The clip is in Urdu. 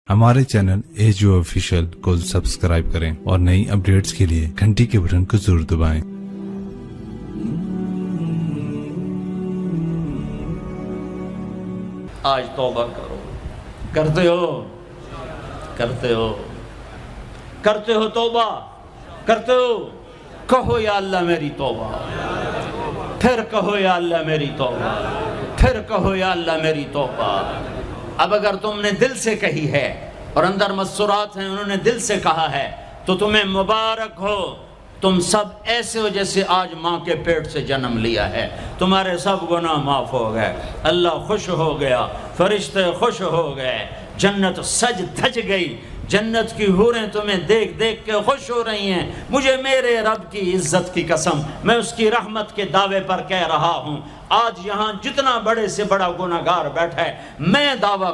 ہمارے چینل AGO آفیشیل کو سبسکرائب کریں اور نئی اپڈیٹس کے لیے گھنٹی کے بٹن کو ضرور دبائیں۔ آج توبہ کرو، کرتے ہو توبہ کرتے ہو، کہو یا اللہ میری توبہ، پھر کہو یا اللہ میری توبہ، پھر کہو یا اللہ میری توبہ۔ اب اگر تم نے دل سے کہی ہے اور اندر مسرات ہیں انہوں نے دل سے کہا ہے تو تمہیں مبارک ہو، تم سب ایسے ہو جیسے آج ماں کے پیٹ سے جنم لیا ہے، تمہارے سب گناہ معاف ہو گئے، اللہ خوش ہو گیا، فرشتے خوش ہو گئے، جنت سج دھج گئی، جنت کی حوریں تمہیں دیکھ دیکھ کے خوش ہو رہی ہیں۔ مجھے میرے رب کی عزت کی قسم، میں اس کی رحمت کے دعوے پر کہہ رہا ہوں، آج یہاں جتنا بڑے سے بڑا گناہگار بیٹھا ہے، میں دعویٰ